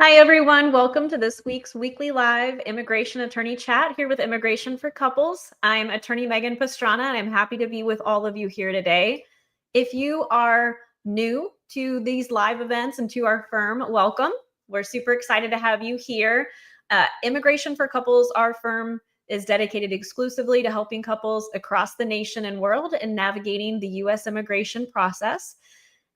Hi, everyone. Welcome to this week's weekly live immigration attorney chat here with Immigration for Couples. I'm attorney Megan Pastrana, and I'm happy to be with all of you here today. If you are new to these live events and to our firm, welcome. We're super excited to have you here. Immigration for Couples, our firm, is dedicated exclusively to helping couples across the nation and world in navigating the U.S. immigration process.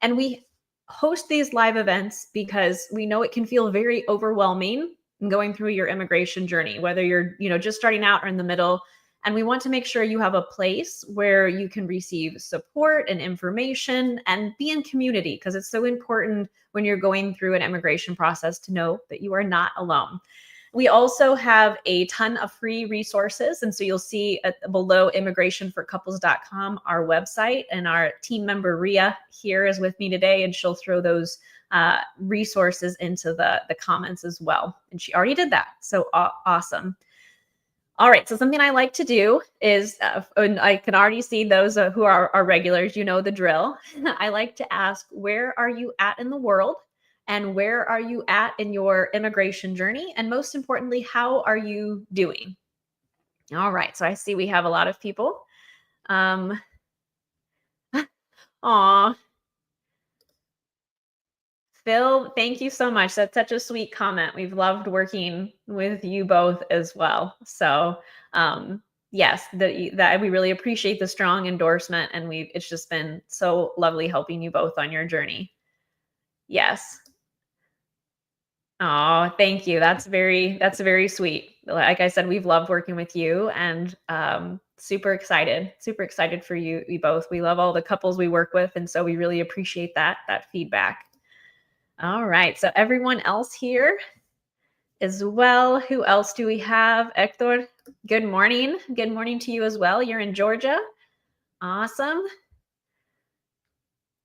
And we host these live events because we know it can feel very overwhelming going through your immigration journey, whether you're, just starting out or in the middle. And we want to make sure you have a place where you can receive support and information and be in community, because it's so important when you're going through an immigration process to know that you are not alone. We also have a ton of free resources. And so you'll see below immigrationforcouples.com, our website, and our team member Ria here is with me today, and she'll throw those resources into the comments as well. And she already did that. So awesome. All right. So something I like to do is, and I can already see those who are our regulars, you know the drill. I like to ask, where are you at in the world? And where are you at in your immigration journey? And most importantly, how are you doing? All right. So I see we have a lot of people. Aw. Phil, thank you so much. That's such a sweet comment. We've loved working with you both as well. So yes, that we really appreciate the strong endorsement, and it's just been so lovely helping you both on your journey. Yes. Oh, thank you. That's very sweet. Like I said, we've loved working with you, and super excited for you both. We love all the couples we work with, and so we really appreciate that feedback. All right. So everyone else here as well. Who else do we have? Hector, good morning. Good morning to you as well. You're in Georgia. Awesome.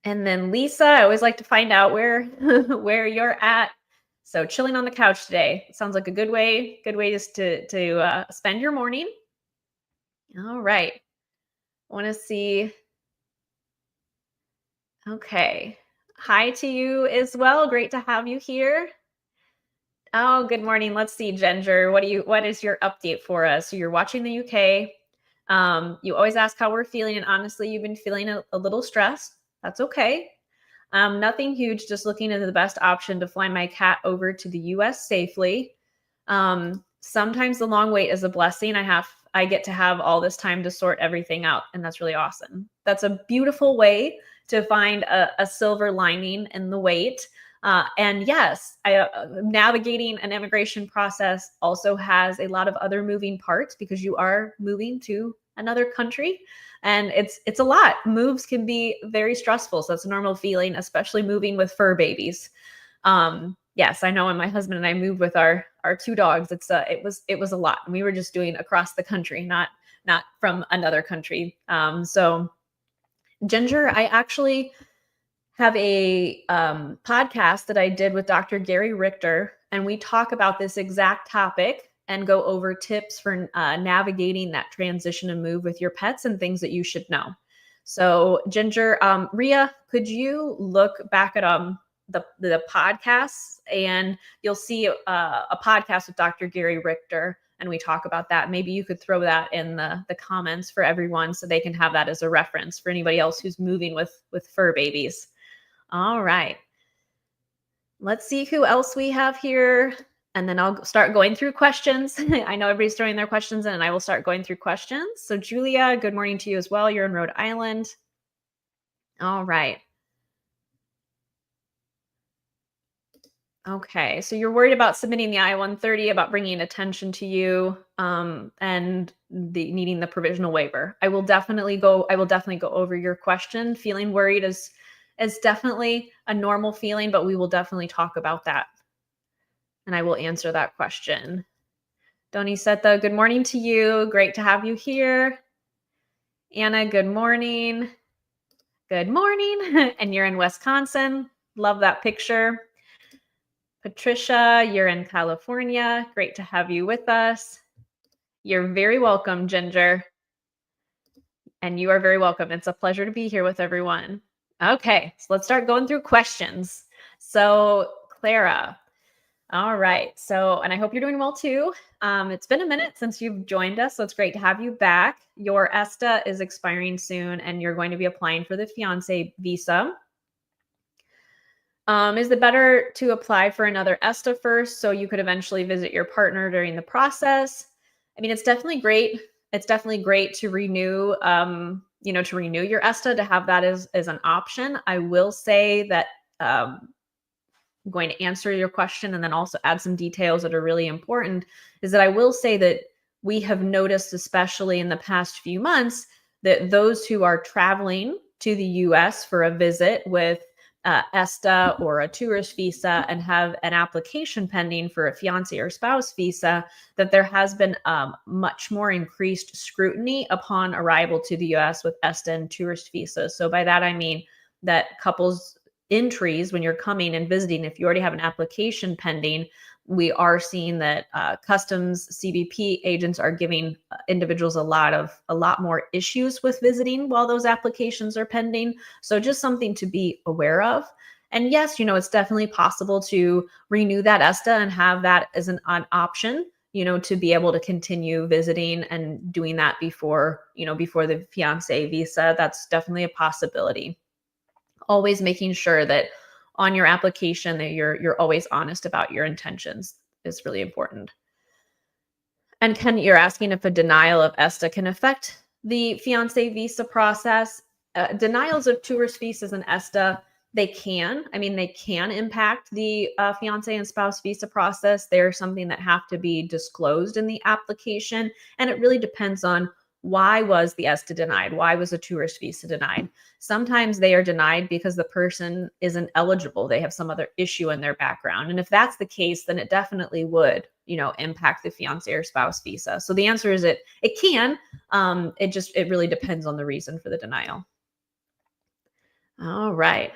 And then Lisa, I always like to find out where where you're at. So chilling on the couch today. Sounds like a good way just to spend your morning. All right. I want to see. Okay. Hi to you as well. Great to have you here. Oh, good morning. Let's see, Ginger. What is your update for us? So you're watching the UK. You always ask how we're feeling, and honestly, you've been feeling a little stressed. That's okay. Nothing huge, just looking at the best option to fly my cat over to the US safely. Sometimes the long wait is a blessing. I get to have all this time to sort everything out, and that's really awesome. That's a beautiful way to find a silver lining in the wait. And yes, navigating an immigration process also has a lot of other moving parts because you are moving to another country. And it's a lot. Moves can be very stressful. So that's a normal feeling, especially moving with fur babies. Yes, I know when my husband and I moved with our two dogs, it was a lot. And we were just doing across the country, not from another country. So Ginger, I actually have a podcast that I did with Dr. Gary Richter, and we talk about this exact topic and go over tips for navigating that transition and move with your pets and things that you should know. So Ginger, Ria, could you look back at the podcasts, and you'll see a podcast with Dr. Gary Richter, and we talk about that. Maybe you could throw that in the comments for everyone so they can have that as a reference for anybody else who's moving with fur babies. All right. Let's see who else we have here. And then I'll start going through questions. I know everybody's throwing their questions in, and I will start going through questions. So Julia, good morning to you as well. You're in Rhode Island. All right. Okay. So you're worried about submitting the I-130, about bringing attention to you, and needing the provisional waiver. I will definitely go over your question. Feeling worried is definitely a normal feeling, but we will definitely talk about that. And I will answer that question. Doniseta, good morning to you. Great to have you here. Anna, good morning. Good morning. And you're in Wisconsin. Love that picture. Patricia, you're in California. Great to have you with us. You're very welcome, Ginger. And you are very welcome. It's a pleasure to be here with everyone. Okay, so let's start going through questions. So Clara, All right. So, and I hope you're doing well too. It's been a minute since you've joined us, so it's great to have you back. Your ESTA is expiring soon, and you're going to be applying for the fiance visa. Is it better to apply for another ESTA first so you could eventually visit your partner during the process? I mean, it's definitely great. It's definitely great to renew, to renew your ESTA, to have that as an option. I will say that I'm going to answer your question and then also add some details that are really important, is that I will say that we have noticed, especially in the past few months, that those who are traveling to the US for a visit with ESTA or a tourist visa and have an application pending for a fiance or spouse visa, that there has been much more increased scrutiny upon arrival to the US with ESTA and tourist visas. So by that, I mean that couples entries when you're coming and visiting, if you already have an application pending, we are seeing that customs CBP agents are giving individuals a lot more issues with visiting while those applications are pending. So just something to be aware of. And yes, it's definitely possible to renew that ESTA and have that as an option, to be able to continue visiting and doing that before the fiance visa. That's definitely a possibility. Always making sure that on your application that you're always honest about your intentions is really important. And you're asking if a denial of ESTA can affect the fiance visa process. Denials of tourist visas and ESTA, they can. I mean, they can impact the fiance and spouse visa process. They're something that have to be disclosed in the application, and it really depends on why was the ESTA denied? Why was a tourist visa denied? Sometimes they are denied because the person isn't eligible. They have some other issue in their background. And if that's the case, then it definitely would, impact the fiance or spouse visa. So the answer is it can. It really depends on the reason for the denial. All right.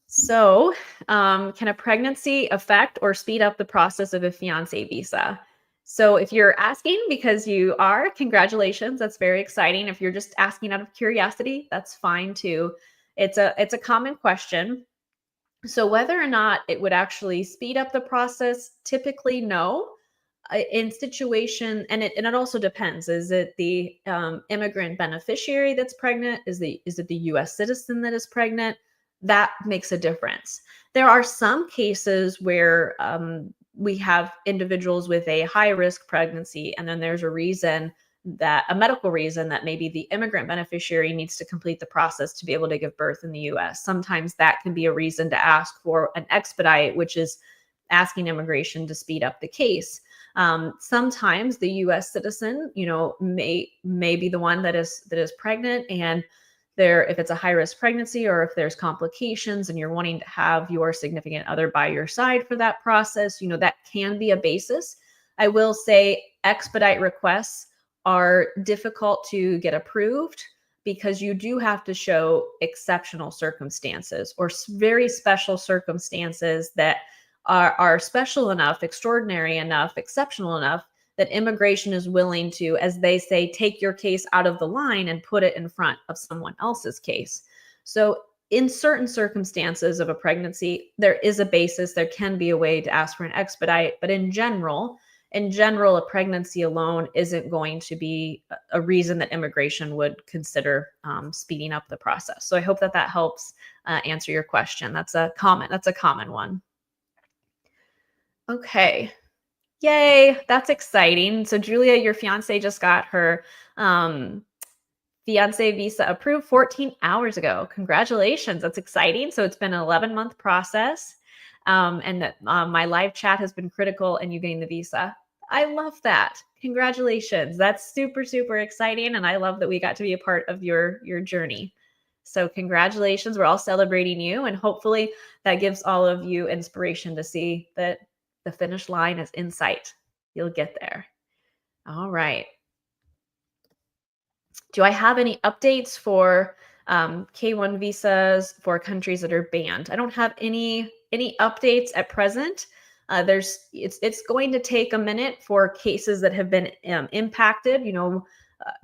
So, can a pregnancy affect or speed up the process of a fiance visa? So, if you're asking because you are, congratulations. That's very exciting. If you're just asking out of curiosity, that's fine too. It's a common question. So, whether or not it would actually speed up the process, typically no. In situation, and it also depends. Is it the immigrant beneficiary that's pregnant? Is it the U.S. citizen that is pregnant? That makes a difference. There are some cases where we have individuals with a high risk pregnancy, and then there's a medical reason that maybe the immigrant beneficiary needs to complete the process to be able to give birth in the US. Sometimes that can be a reason to ask for an expedite, which is asking immigration to speed up the case. Sometimes the U.S. citizen, may be the one that is pregnant, and if it's a high risk pregnancy or if there's complications and you're wanting to have your significant other by your side for that process, that can be a basis. I will say expedite requests are difficult to get approved because you do have to show exceptional circumstances or very special circumstances that are special enough, extraordinary enough, exceptional enough that immigration is willing to, as they say, take your case out of the line and put it in front of someone else's case. So in certain circumstances of a pregnancy, there is a basis, there can be a way to ask for an expedite, but in general, a pregnancy alone isn't going to be a reason that immigration would consider speeding up the process. So I hope that helps answer your question. That's a common one. Okay. Yay, that's exciting. So Julia, your fiance just got her fiance visa approved 14 hours ago. Congratulations. That's exciting. So it's been an 11-month process. And that my live chat has been critical in you getting the visa. I love that. Congratulations. That's super, super exciting. And I love that we got to be a part of your journey. So congratulations. We're all celebrating you. And hopefully that gives all of you inspiration to see that the finish line is in sight. You'll get there. All right. Do I have any updates for K1 visas for countries that are banned? I don't have any updates at present. It's going to take a minute for cases that have been impacted.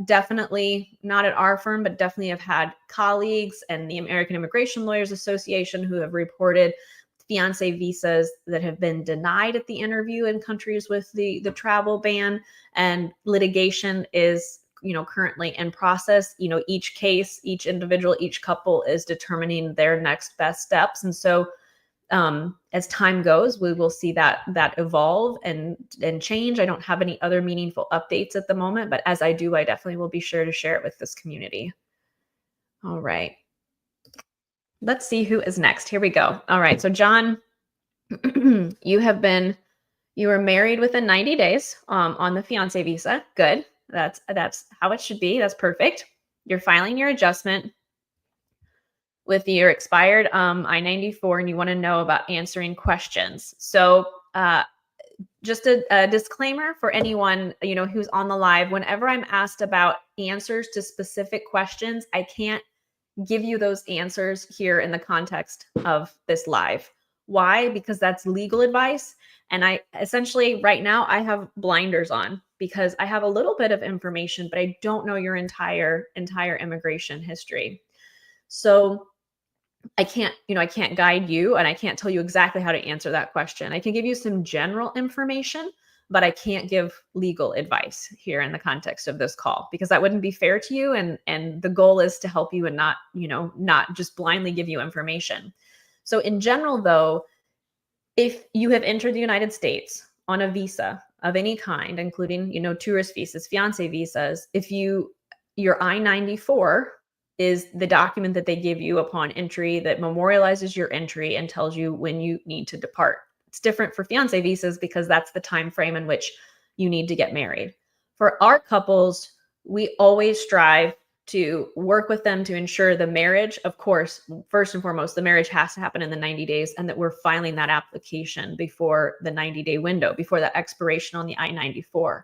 Definitely not at our firm, but definitely have had colleagues and the American Immigration Lawyers Association who have reported fiance visas that have been denied at the interview in countries with the travel ban, and litigation is currently in process. Each case, each individual, each couple is determining their next best steps. And so as time goes, we will see that evolve and change. I don't have any other meaningful updates at the moment, but as I do, I definitely will be sure to share it with this community. All right. Let's see who is next. Here we go. All right. So John, you were married within 90 days on the fiance visa. Good. That's how it should be. That's perfect. You're filing your adjustment with your expired I-94, and you want to know about answering questions. So just a disclaimer for anyone who's on the live: whenever I'm asked about answers to specific questions, I can't give you those answers here in the context of this live. Why? Because that's legal advice. And I essentially right now I have blinders on because I have a little bit of information, but I don't know your entire immigration history. So I can't guide you, and I can't tell you exactly how to answer that question. I can give you some general information, but I can't give legal advice here in the context of this call, because that wouldn't be fair to you. And the goal is to help you and not just blindly give you information. So in general, though, if you have entered the United States on a visa of any kind, including, tourist visas, fiance visas, if your I-94 is the document that they give you upon entry that memorializes your entry and tells you when you need to depart. It's different for fiance visas because that's the time frame in which you need to get married. For our couples, we always strive to work with them to ensure the marriage, of course, first and foremost, the marriage has to happen in the 90 days, and that we're filing that application before the 90-day window, before that expiration on the I-94.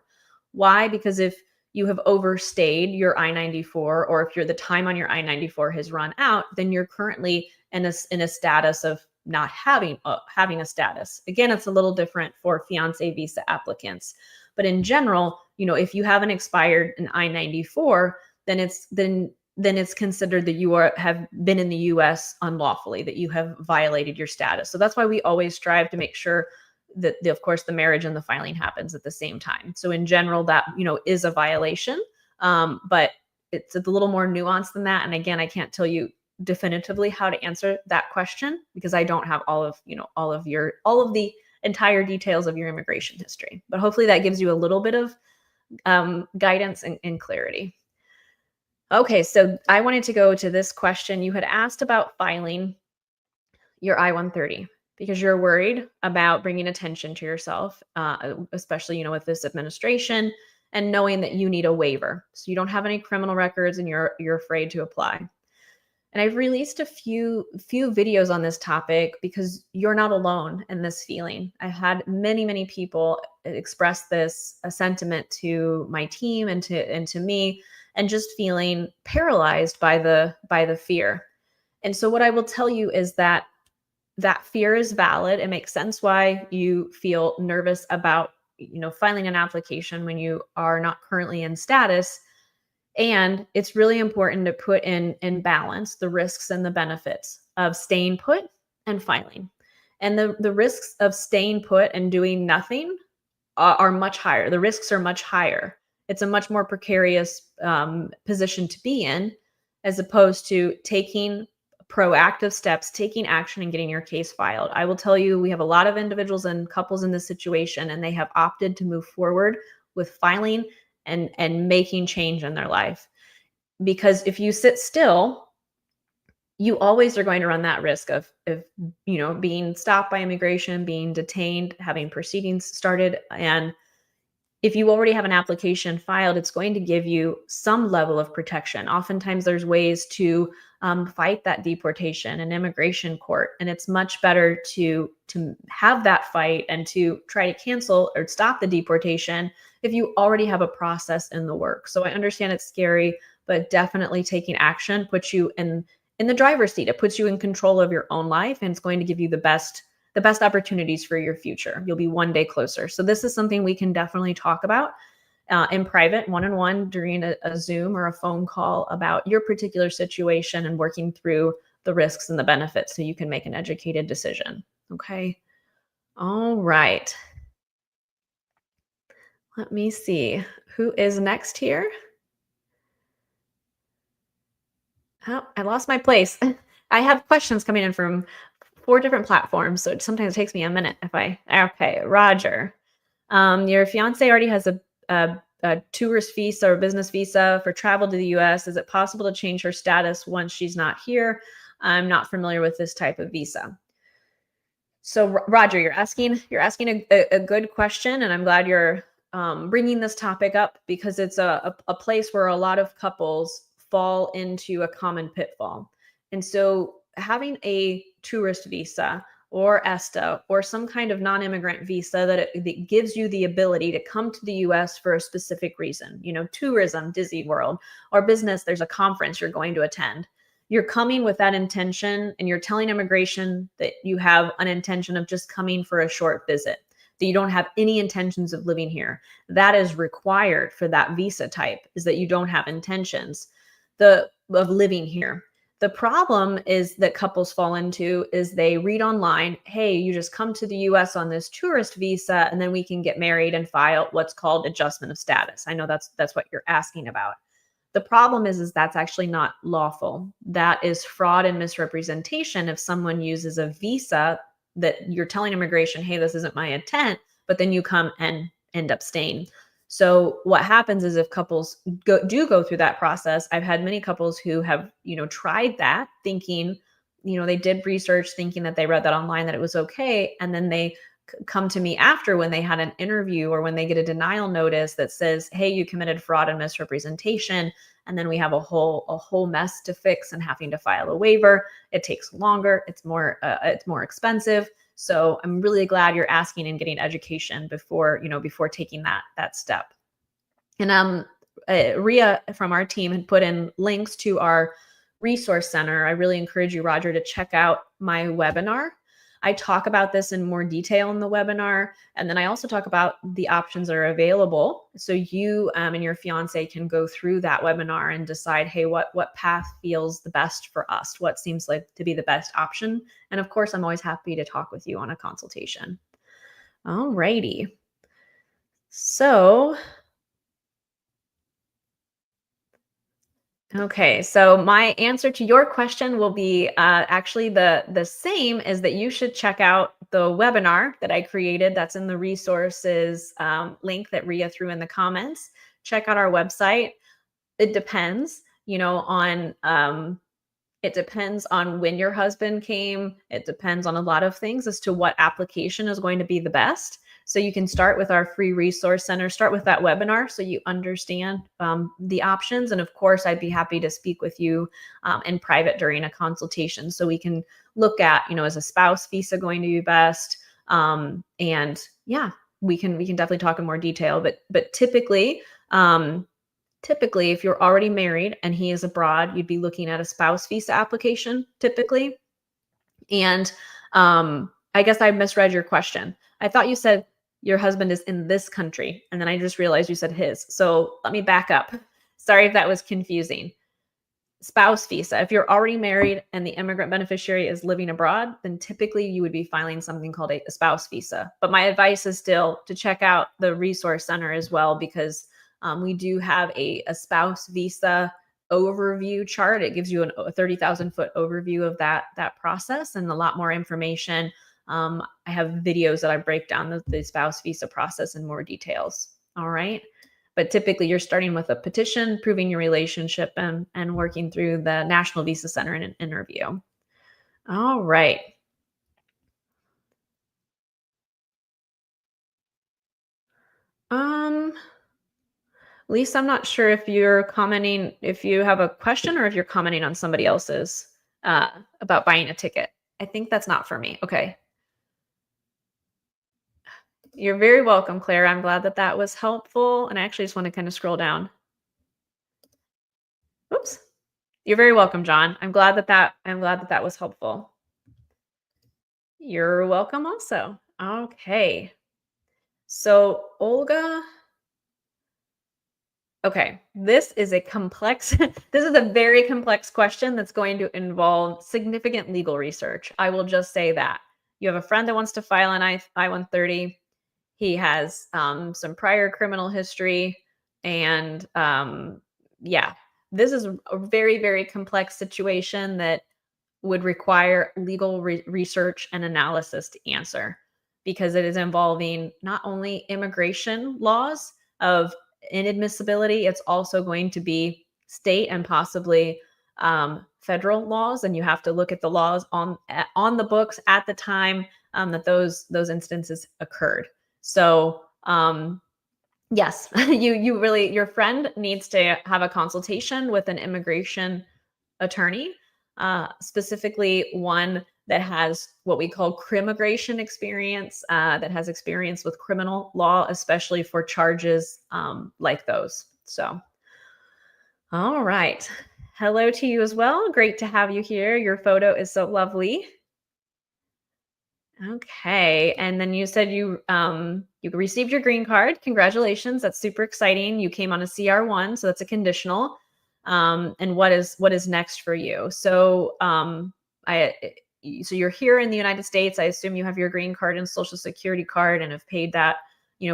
Why? Because if you have overstayed your I-94, or if the time on your I-94 has run out, then you're currently in a status of not having a status. Again, it's a little different for fiance visa applicants, but in general, if you have an I-94, then it's considered that you have been in the U.S. unlawfully, that you have violated your status. So that's why we always strive to make sure that of course the marriage and the filing happens at the same time. So in general, that is a violation, but it's a little more nuanced than that. And again, I can't tell you definitively how to answer that question because I don't have all of the entire details of your immigration history. But hopefully that gives you a little bit of guidance and clarity. Okay, so I wanted to go to this question. You had asked about filing your I-130 because you're worried about bringing attention to yourself, especially, with this administration, and knowing that you need a waiver. So you don't have any criminal records and you're afraid to apply. And I've released a few videos on this topic because you're not alone in this feeling. I've had many people express this sentiment to my team and to me, and just feeling paralyzed by the fear. And so what I will tell you is that fear is valid. It makes sense why you feel nervous about, filing an application when you are not currently in status. And it's really important to put in balance the risks and the benefits of staying put and filing. And the risks of staying put and doing nothing are much higher. The risks are much higher. It's a much more precarious position to be in, as opposed to taking proactive steps, taking action, and getting your case filed. I will tell you, we have a lot of individuals and couples in this situation, and they have opted to move forward with filing and making change in their life. Because if you sit still, you always are going to run that risk of being stopped by immigration, being detained, having proceedings started. And if you already have an application filed, it's going to give you some level of protection. Oftentimes there's ways to fight that deportation in immigration court. And it's much better to have that fight and to try to cancel or stop the deportation if you already have a process in the works. So I understand it's scary, but definitely taking action puts you in the driver's seat. It puts you in control of your own life, and it's going to give you the best opportunities for your future. You'll be one day closer. So this is something we can definitely talk about in private, one-on-one, during a Zoom or a phone call about your particular situation and working through the risks and the benefits so you can make an educated decision. Okay. All right. Let me see who is next here. Oh, I lost my place. I have questions coming in from 4 different platforms, so sometimes it takes me a minute if I okay, Roger. Your fiance already has a tourist visa or business visa for travel to the US. Is it possible to change her status once she's not here? I'm not familiar with this type of visa. So, Roger, you're asking a good question, and I'm glad you're bringing this topic up because it's a place where a lot of couples fall into a common pitfall. And so, having a tourist visa or ESTA or some kind of non-immigrant visa that gives you the ability to come to the US for a specific reason, tourism, Disney World, or business, there's a conference you're going to attend. You're coming with that intention and you're telling immigration that you have an intention of just coming for a short visit, that you don't have any intentions of living here. That is required for that visa type, is that you don't have intentions of living here. The problem is that couples fall into is they read online, hey, you just come to the US on this tourist visa and then we can get married and file what's called adjustment of status. I know that's what you're asking about. The problem is that's actually not lawful. That is fraud and misrepresentation if someone uses a visa that you're telling immigration, hey, this isn't my intent, but then you come and end up staying. So what happens is if couples do go through that process, I've had many couples who have, tried that thinking, they did research thinking that they read that online that it was okay. And then they come to me after when they had an interview or when they get a denial notice that says, hey, you committed fraud and misrepresentation. And then we have a whole mess to fix and having to file a waiver. It takes longer. It's more expensive. So I'm really glad you're asking and getting education before taking that step. And Ria from our team had put in links to our resource center. I really encourage you, Roger, to check out my webinar. I talk about this in more detail in the webinar. And then I also talk about the options that are available. So you and your fiance can go through that webinar and decide, hey, what path feels the best for us? What seems like to be the best option? And of course, I'm always happy to talk with you on a consultation. All righty. So, okay, so my answer to your question will be actually the same, is that you should check out the webinar that I created. That's in the resources link that Ria threw in the comments. Check out our website. It depends, it depends on when your husband came. It depends on a lot of things as to what application is going to be the best. So you can start with our free resource center, start with that webinar so you understand the options. And of course, I'd be happy to speak with you in private during a consultation so we can look at, is a spouse visa going to be best? And yeah, we can definitely talk in more detail. But typically, if you're already married and he is abroad, you'd be looking at a spouse visa application typically. And I guess I misread your question. I thought you said your husband is in this country, and then I just realized you said his. So let me back up. Sorry if that was confusing. Spouse visa. If you're already married and the immigrant beneficiary is living abroad, then typically you would be filing something called a spouse visa. But my advice is still to check out the resource center as well, because we do have a spouse visa overview chart. It gives you a 30,000-foot overview of that process and a lot more information. I have videos that I break down the spouse visa process in more details. All right. But typically you're starting with a petition, proving your relationship and working through the National Visa Center in an interview. All right. Lisa, I'm not sure if you're commenting, if you have a question or if you're commenting on somebody else's about buying a ticket. I think that's not for me. Okay. You're very welcome, Claire. I'm glad that was helpful. And I actually just want to kind of scroll down. Oops. You're very welcome, John. I'm glad that was helpful. You're welcome also. Okay. So, Olga. Okay, this is a very complex question that's going to involve significant legal research. I will just say that. you have a friend that wants to file an I-130. He has some prior criminal history. And yeah, this is a very, very complex situation that would require legal research and analysis to answer, because it is involving not only immigration laws of inadmissibility, it's also going to be state and possibly federal laws, and you have to look at the laws on the books at the time that those instances occurred. So yes, you really, your friend needs to have a consultation with an immigration attorney, specifically one that has what we call crimmigration experience, that has experience with criminal law, especially for charges like those. So, all right. Hello to you as well. Great to have you here. Your photo is so lovely. Okay. And then you said you received your green card. Congratulations. That's super exciting. You came on a CR1, so that's a conditional. And what is next for you? So so you're here in the United States. I assume you have your green card and social security card and have paid that,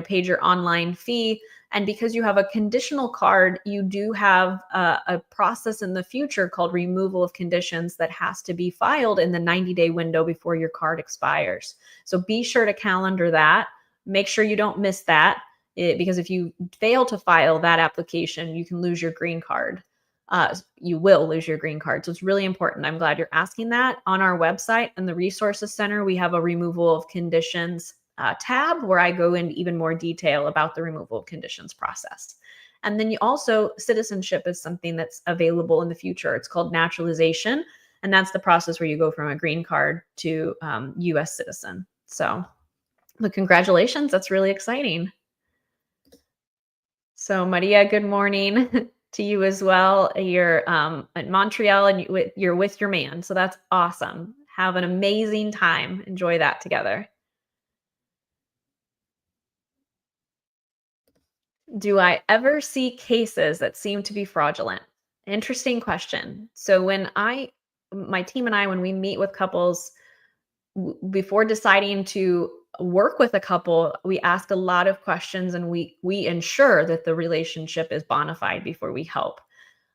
paid your online fee. And because you have a conditional card, you do have a process in the future called removal of conditions that has to be filed in the 90-day window before your card expires. So be sure to calendar that. Make sure you don't miss that, because if you fail to file that application, you can lose your green card. You will lose your green card. So it's really important. I'm glad you're asking that. On our website and the Resources Center, we have a removal of conditions tab where I go into even more detail about the removal of conditions process. And then you also, citizenship is something that's available in the future. It's called naturalization. And that's the process where you go from a green card to US citizen. So congratulations. That's really exciting. So Maria, good morning to you as well. You're at Montreal and you're with your man. So that's awesome. Have an amazing time. Enjoy that together. Do I ever see cases that seem to be fraudulent? Interesting question. So my team and I, when we meet with couples, before deciding to work with a couple, we ask a lot of questions and we ensure that the relationship is bona fide before we help.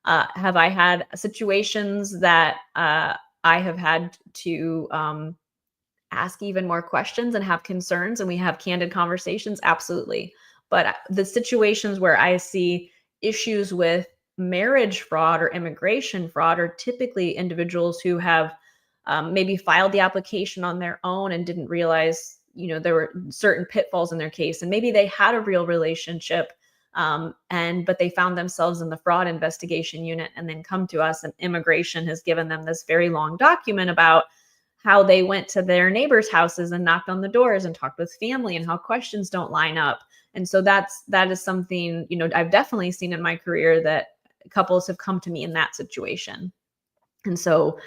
Have I had situations that I have had to ask even more questions and have concerns and we have candid conversations? Absolutely. But the situations where I see issues with marriage fraud or immigration fraud are typically individuals who have maybe filed the application on their own and didn't realize, there were certain pitfalls in their case. And maybe they had a real relationship, but they found themselves in the fraud investigation unit and then come to us, and immigration has given them this very long document about how they went to their neighbors' houses and knocked on the doors and talked with family and how questions don't line up. And so that is something, I've definitely seen in my career that couples have come to me in that situation. And so,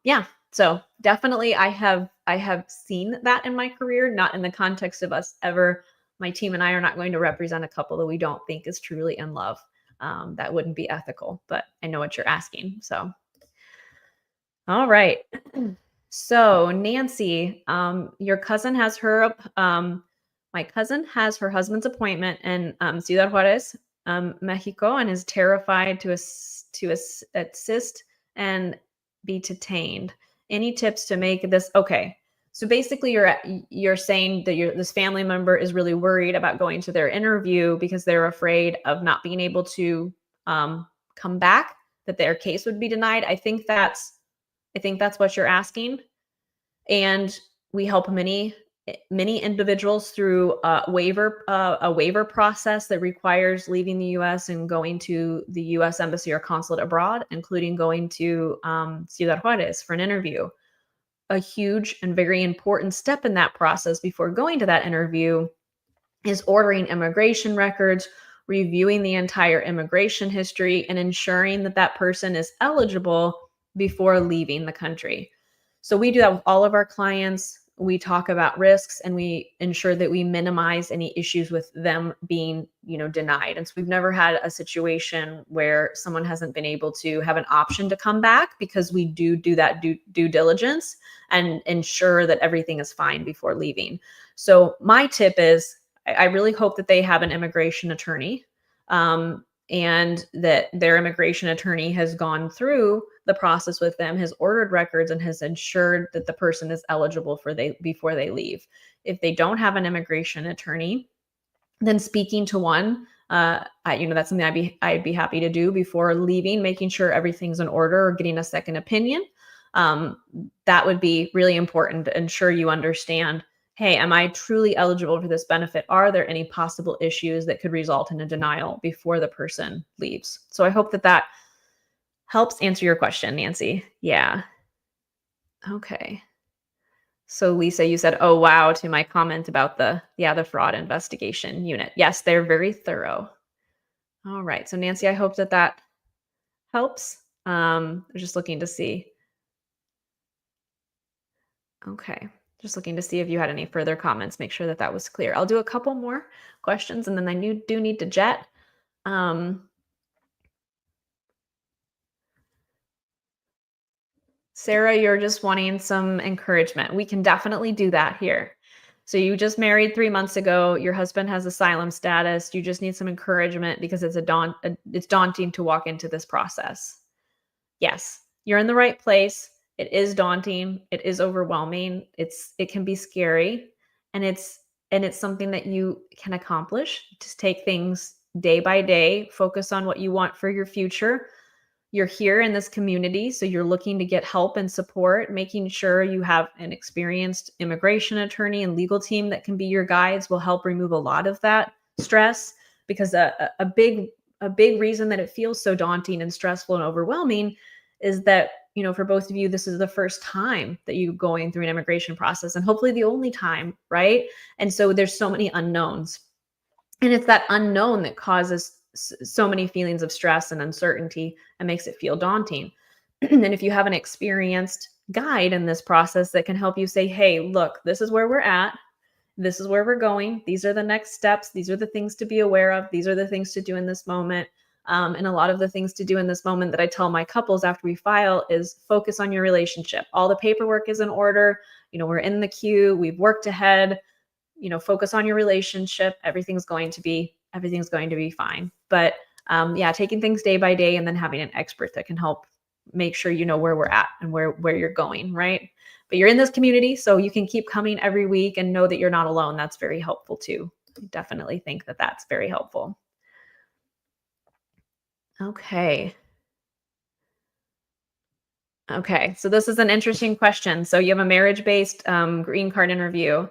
yeah, so definitely I have seen that in my career, not in the context of us ever. My team and I are not going to represent a couple that we don't think is truly in love. That wouldn't be ethical, but I know what you're asking. So, all right. So Nancy, your cousin has my cousin has her husband's appointment in Ciudad Juarez, Mexico, and is terrified to assist and be detained. Any tips to make this okay? So basically, you're saying that this family member is really worried about going to their interview because they're afraid of not being able to come back, that their case would be denied. I think that's what you're asking. And we help many individuals through a waiver process that requires leaving the U.S. and going to the U.S. Embassy or consulate abroad, including going to Ciudad Juarez for an interview. A huge and very important step in that process before going to that interview is ordering immigration records, reviewing the entire immigration history, and ensuring that that person is eligible before leaving the country. So we do that with all of our clients. we talk about risks and we ensure that we minimize any issues with them being, denied. And so we've never had a situation where someone hasn't been able to have an option to come back, because we do that due diligence and ensure that everything is fine before leaving. So my tip is, I really hope that they have an immigration attorney. And that their immigration attorney has gone through the process with them, has ordered records, and has ensured that the person is eligible before they leave. If they don't have an immigration attorney, then speaking to one, that's something I'd be happy to do before leaving, making sure everything's in order or getting a second opinion. That would be really important to ensure you understand, hey, am I truly eligible for this benefit? Are there any possible issues that could result in a denial before the person leaves? So I hope that helps answer your question, Nancy. Yeah. Okay. So Lisa, you said, oh, wow, to my comment about the fraud investigation unit. Yes, they're very thorough. All right. So Nancy, I hope that helps. I'm just looking to see. Okay. Just looking to see if you had any further comments, make sure that was clear. I'll do a couple more questions and then I do need to jet. Sarah, you're just wanting some encouragement. We can definitely do that here. So you just married 3 months ago. Your husband has asylum status. You just need some encouragement because it's daunting to walk into this process. Yes, you're in the right place. It is daunting. It is overwhelming. It can be scary, and it's something that you can accomplish. Just take things day by day, focus on what you want for your future. You're here in this community, so you're looking to get help and support, making sure you have an experienced immigration attorney and legal team that can be your guides will help remove a lot of that stress, because a big reason that it feels so daunting and stressful and overwhelming is that, for both of you, this is the first time that you're going through an immigration process, and hopefully the only time, right? And so there's so many unknowns. And it's that unknown that causes so many feelings of stress and uncertainty and makes it feel daunting. And if you have an experienced guide in this process that can help you say, hey, look, this is where we're at. This is where we're going. These are the next steps. These are the things to be aware of. These are the things to do in this moment. And a lot of the things to do in this moment that I tell my couples after we file is focus on your relationship. All the paperwork is in order. We're in the queue. We've worked ahead. Focus on your relationship. Everything's going to be fine. But taking things day by day and then having an expert that can help make sure you know where we're at and where you're going, right? But you're in this community, so you can keep coming every week and know that you're not alone. That's very helpful too. I definitely think that that's very helpful. Okay. Okay, so this is an interesting question. So you have a marriage-based green card interview.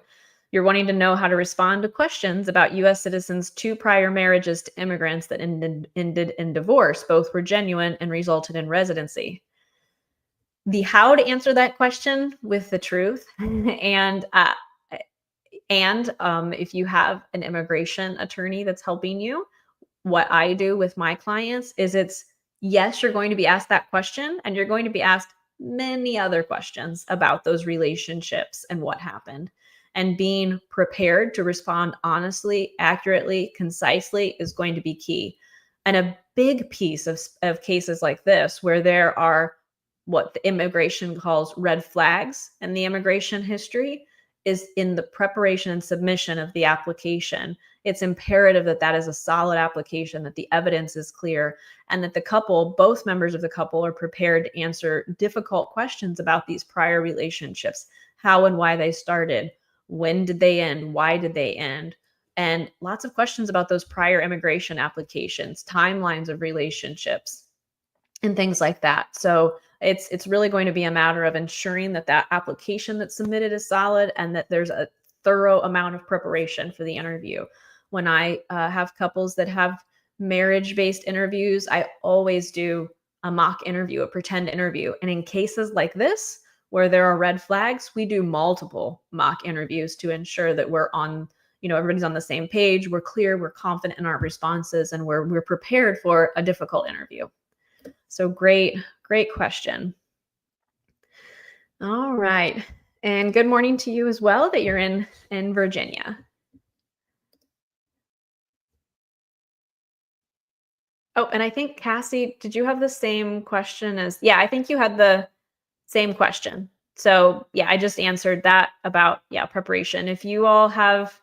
You're wanting to know how to respond to questions about U.S. citizens' 2 prior marriages to immigrants that ended in divorce. Both were genuine and resulted in residency. The how to answer that question with the truth, and if you have an immigration attorney that's helping you, what I do with my clients is yes, you're going to be asked that question, and you're going to be asked many other questions about those relationships and what happened. And being prepared to respond honestly, accurately, concisely is going to be key. And a big piece of cases like this, where there are what the immigration calls red flags in the immigration history, is in the preparation and submission of the application. It's imperative that is a solid application, that the evidence is clear, and that both members of the couple are prepared to answer difficult questions about these prior relationships, how and why they started, when did they end, why did they end, and lots of questions about those prior immigration applications, timelines of relationships, and things like that. So it's really going to be a matter of ensuring that application that's submitted is solid and that there's a thorough amount of preparation for the interview. When I have couples that have marriage-based interviews, I always do a mock interview, a pretend interview. And in cases like this, where there are red flags, we do multiple mock interviews to ensure that we're on, everybody's on the same page, we're clear, we're confident in our responses, and we're prepared for a difficult interview. So great question. All right. And good morning to you as well that you're in Virginia. Oh, and I think Cassie, did you have the same question as yeah, I think you had the same question. So, yeah, I just answered that about yeah, preparation. If you all have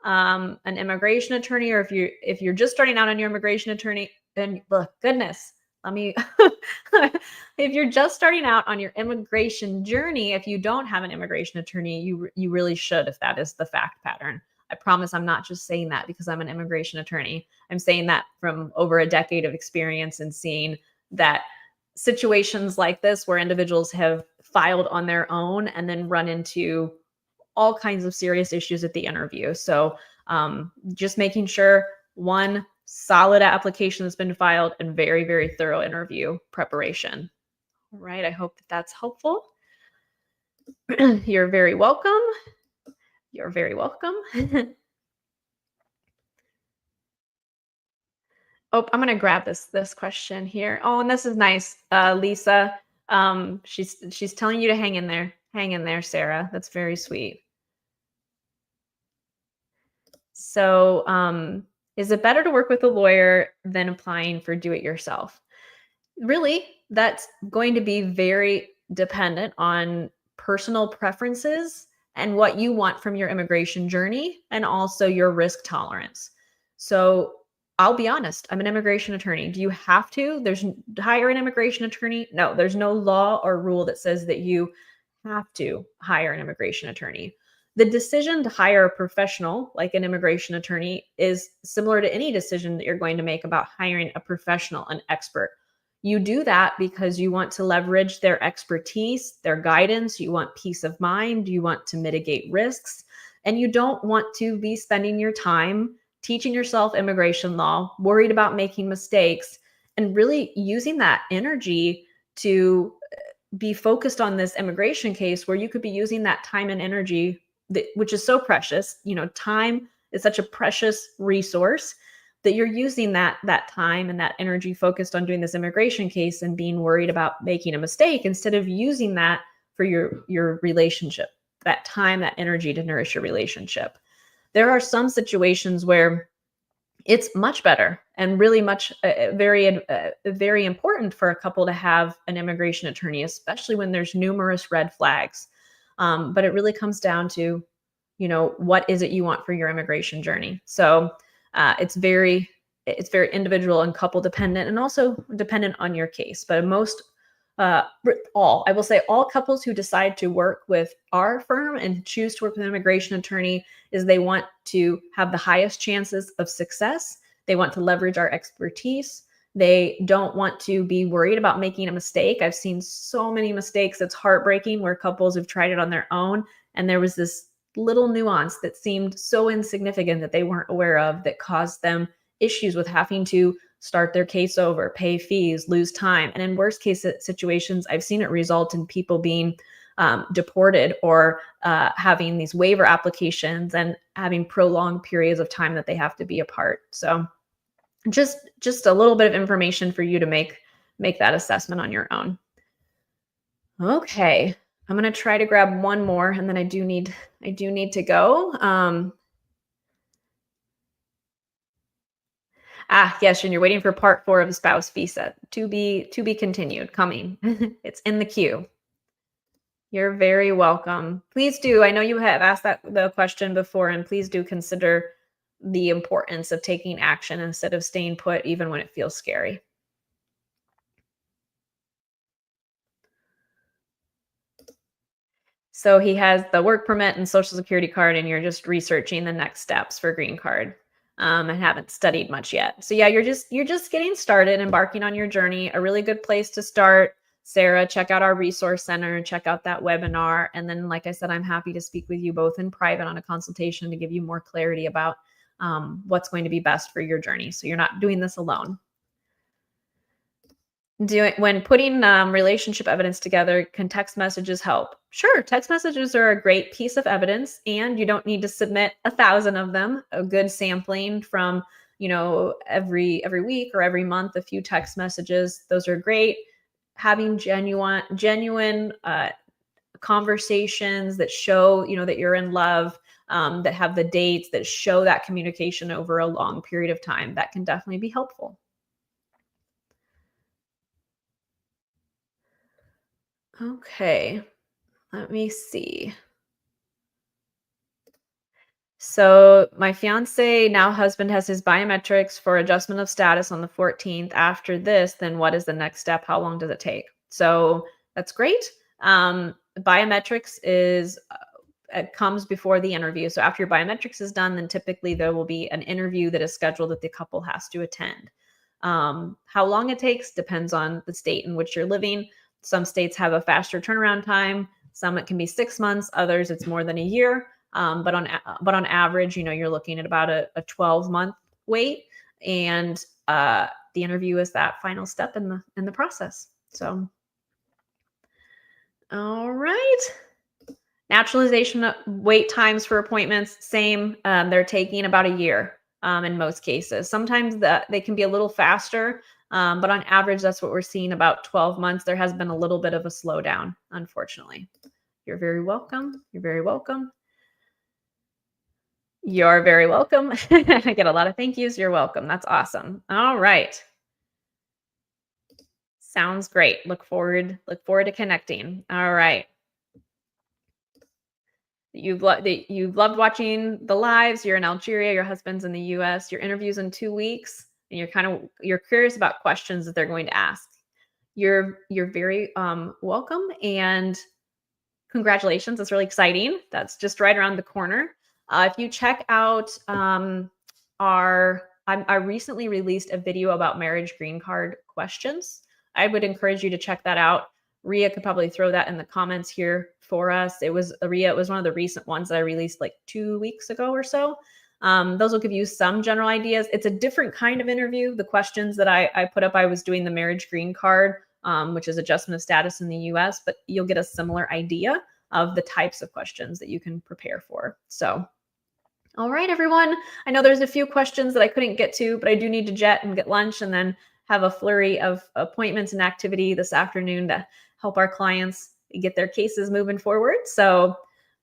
an immigration attorney or if you're just starting out on your immigration attorney, then look, goodness, let me if you're just starting out on your immigration journey, if you don't have an immigration attorney, you really should if that is the fact pattern. I promise I'm not just saying that because I'm an immigration attorney. I'm saying that from over a decade of experience and seeing that situations like this where individuals have filed on their own and then run into all kinds of serious issues at the interview. So just making sure one solid application has been filed and very, very thorough interview preparation. All right. I hope that that's helpful. You're very welcome. You're very welcome. Oh, I'm gonna grab this question here. Oh, and this is nice, Lisa. She's telling you to hang in there, Sarah. That's very sweet. So, is it better to work with a lawyer than applying for do it yourself? Really, that's going to be very dependent on personal preferences and what you want from your immigration journey and also your risk tolerance. So, I'll be honest, I'm an immigration attorney. Do you have to? Hire an immigration attorney? No, there's no law or rule that says that you have to hire an immigration attorney. The decision to hire a professional like an immigration attorney is similar to any decision that you're going to make about hiring a professional, an expert. You do that because you want to leverage their expertise, their guidance, you want peace of mind, you want to mitigate risks, and you don't want to be spending your time teaching yourself immigration law, worried about making mistakes, and really using that energy to be focused on this immigration case where you could be using that time and energy which is so precious. Time is such a precious resource that you're using that time and that energy focused on doing this immigration case and being worried about making a mistake instead of using that for your relationship, that time, that energy to nourish your relationship. There are some situations where it's much better and really much very important for a couple to have an immigration attorney, especially when there's numerous red flags. But it really comes down to, what is it you want for your immigration journey? So it's very individual and couple dependent, and also dependent on your case. But uh, I will say all couples who decide to work with our firm and choose to work with an immigration attorney is they want to have the highest chances of success. They want to leverage our expertise. They don't want to be worried about making a mistake. I've seen so many mistakes. It's heartbreaking where couples have tried it on their own. And there was this little nuance that seemed so insignificant that they weren't aware of that caused them issues with having to start their case over, pay fees, lose time. And in worst case situations, I've seen it result in people being deported or having these waiver applications and having prolonged periods of time that they have to be apart. So just a little bit of information for you to make that assessment on your own. Okay. I'm going to try to grab one more and then I do need to go. Yes, and you're waiting for part 4 of the spouse visa to be continued coming. It's in the queue. You're very welcome. Please do. I know you have asked the question before, and please do consider the importance of taking action instead of staying put, even when it feels scary. So he has the work permit and social security card, and you're just researching the next steps for green card. And haven't studied much yet. So yeah, you're just getting started, embarking on your journey. A really good place to start, Sarah. Check out our resource center, check out that webinar, and then, like I said, I'm happy to speak with you both in private on a consultation to give you more clarity about what's going to be best for your journey. So you're not doing this alone. When putting relationship evidence together, can text messages help? Sure, text messages are a great piece of evidence, and you don't need to submit 1,000 of them. A good sampling from every week or every month, a few text messages. Those are great. Having genuine conversations that show, that you're in love, that have the dates that show that communication over a long period of time. That can definitely be helpful. Okay, let me see. So my fiance, now husband, has his biometrics for adjustment of status on the 14th. After this, then what is the next step? How long does it take? So that's great. Biometrics it comes before the interview. So after your biometrics is done, then typically there will be an interview that is scheduled that the couple has to attend. How long it takes depends on the state in which you're living. Some states have a faster turnaround time. Some it can be 6 months. Others it's more than a year. But on average, you're looking at about a 12-month wait, and the interview is that final step in the process. So, all right. Naturalization wait times for appointments, same. They're taking about a year in most cases. Sometimes they can be a little faster, but on average, that's what we're seeing, about 12 months. There has been a little bit of a slowdown, unfortunately. You're very welcome. You're very welcome. You're very welcome. I get a lot of thank yous. You're welcome. That's awesome. All right. Sounds great. Look forward to connecting. All right. You've loved watching the lives. You're in Algeria, your husband's in the US, your interview's in 2 weeks, and you're curious about questions that they're going to ask. You're very welcome, and congratulations. That's really exciting. That's just right around the corner. If you check out I recently released a video about marriage green card questions. I would encourage you to check that out. Ria could probably throw that in the comments here for us. It was one of the recent ones that I released like 2 weeks ago or so. Those will give you some general ideas. It's a different kind of interview. The questions that I put up, I was doing the marriage green card, which is adjustment of status in the US, but you'll get a similar idea of the types of questions that you can prepare for. So, all right, everyone. I know there's a few questions that I couldn't get to, but I do need to jet and get lunch and then have a flurry of appointments and activity this afternoon to help our clients get their cases moving forward. So,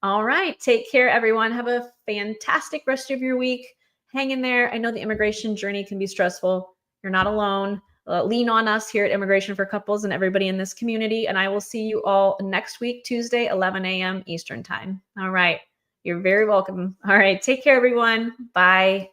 all right, take care, everyone. Have a fantastic rest of your week. Hang in there. I know the immigration journey can be stressful. You're not alone. Lean on us here at Immigration for Couples and everybody in this community. And I will see you all next week, Tuesday, 11 a.m. Eastern time. All right. You're very welcome. All right. Take care, everyone. Bye.